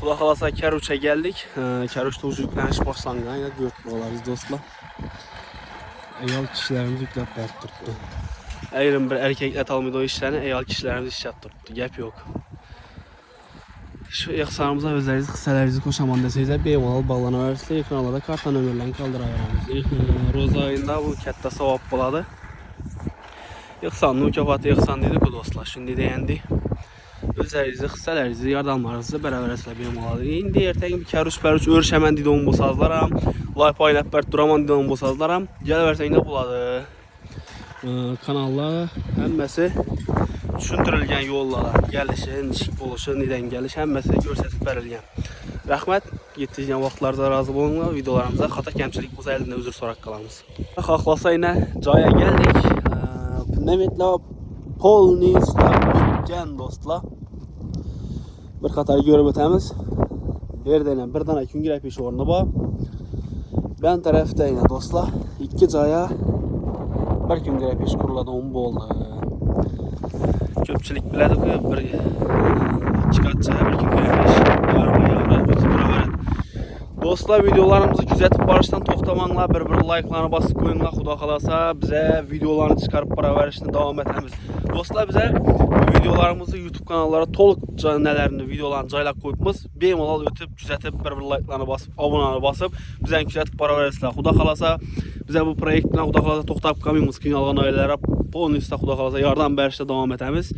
Xuda xalasa Kəruç'a geldik. Kəruç'da ucu yükleniş başlanğına yine gördük dostlar. Eyal kişilerimiz yüklep yaptırdı. Ayırın bir erkekler almıyordu o işlerini, eyal kişilerimiz iş yaptırdı. Gap yok. Şu yaxsanımıza özlərinizi, qısalarınızı koşaman desəyizə bemalal bağlana verirsə, ekranlarda kartla nömrlərini qaldıra verəmiz. Roza ayında bu kəttə savab buladı. Yaxsanın mükafatı yaxsan dedik o dostlar. Şimdi deyəndi. Özlərinizi, qısalarınızı, yardımlarınızı bərabər əslə bemalal. İndi ertəyin bir Kəruç örüşəmən dedi onu bosazlaram. Lay paylat bərt duraman dedi onu bosazlaram. Gəl versəyin də buladı. Kanallar həmməsi düşündürülgən yollara, gəlişin, oluşun, neden gəliş, həmməsi görsətib verilgən. Rəhmət, yetişən vaxtlarda razı olunlar, videolarımıza xata kəmçilik olsa əlində özür soraq qalamız. Xaxlasa ilə caya gəldik. Nəmitlə polnislə bitgən dostlar. Bir qatarı görüb ötəmiz. Bir dənə küngürək peşi oruna bax. Ben tərəfdə ilə dostlar. 2 caya bir küngürək peşi kuruladı, onu boldu. Köpçülük bilədik ki, bir çıkartçaya bir küngürək dostlar, videolarımızı güzətib barışdan toxtamanla, bir like'larını basıb koyunla, Xuda xalasa bizə videolarını çıxarıb para verişini davam etəmiz. Dostlar, bizə videolarımızı YouTube kanallara toluk nələrini, videolarını caylaq koyubmuz. Bemalal ötüb, güzətib, bir like'larını basıb, abunanı basıb, bizə güzətib para verişlər. Xuda xalasa bizə bu proyektlə Xuda xalasa toxtab qalmıyımız ki, alğan ailələrə polnisdə Xuda xalasa yardım verişdə davam etəmiz.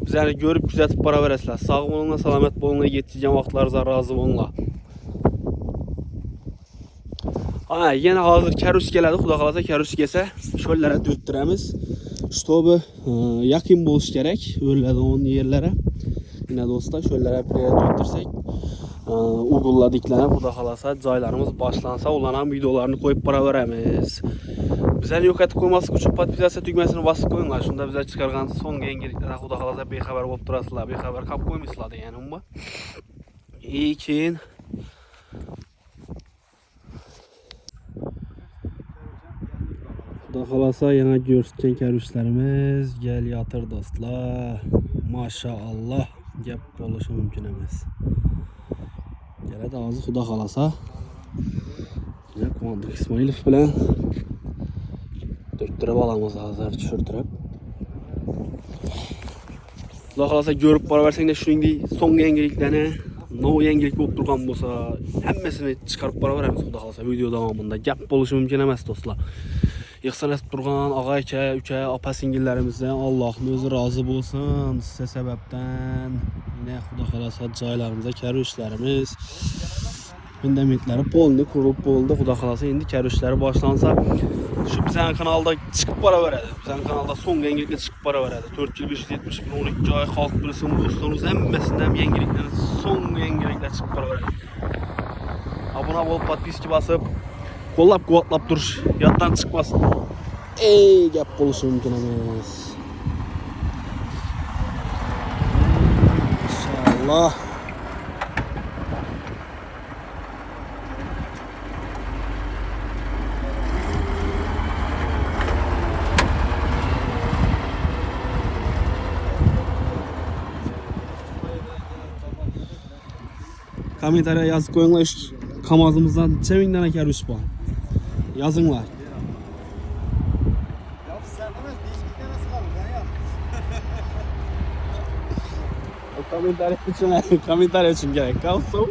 Bizəni görüb, güzətib para verişlər. Sağ olunla, salamət olunla, yetişən vaxtlarınıza razı olunla. Yine hazır Kəruç gəldi, Xuda xalasa Kəruç gəlsə şöllərə döktürəmiz. Ştobu yakın buluş gerek, öyle onun yerlere. Yine dostlar şöllərə bir döktürsək, uğulla diklənə Xuda xalasa caylarımız başlansa, onların videolarını koyup para verəmiz. Bizə yok etib koyması üçün podpisasiya düğməsini basıb koyunlar. Şunda bizə çıxarğan son yeniliklərə Xuda xalasa bexəbər olub durasılar, bexəbər kap koymuşlar yəni bu. İkin Xuda xalasa yana görsün Kəruçlərimiz gəl yatır dostlar. Maşallah, gəp oluşu mümkün emas. Gələ də ağzı Xuda xalasa. Yine Komandok İsmailov bilen döktürüb alamız hazır düşürdürüb. Xuda xalasa görüb para versən də şunun son yengiliklərini, no yengilik olub durğan bolsa, həmməsini çıxarıb para verəmiz Xuda xalasa video davamında. Gəp oluşu mümkün emas dostlar. Yıxsan et durğan ağa ükə, apa singillərimizdən Allah'ın özü razı olsun sizə səbəbdən. Yine Xuda xalasa caylarımıza Kəruçlərimiz. Gündəmlikləri polni kurulub boldu. Xuda xalasa indi Kəruçləri başlansa şu bizən kanalda çıxıb para verədi. Bizən kanalda son yengiliklə çıxıb para verədi. 4570 bin 12 ay xalq bilsin dostlarınız həmməsindən yengiliklərin son yengiliklə çıxıb para verədi. Abuna ol, podpiski basıb kollab kuvatlap duruş, yattan çıkmasın. Ey gap buluşu mümkün emas. İnşallah. Komentariya yazıp koyunlar Kamazımızdan çemin tane Kəruç bu. Yazınlar. Komentariya için gerek kalsın.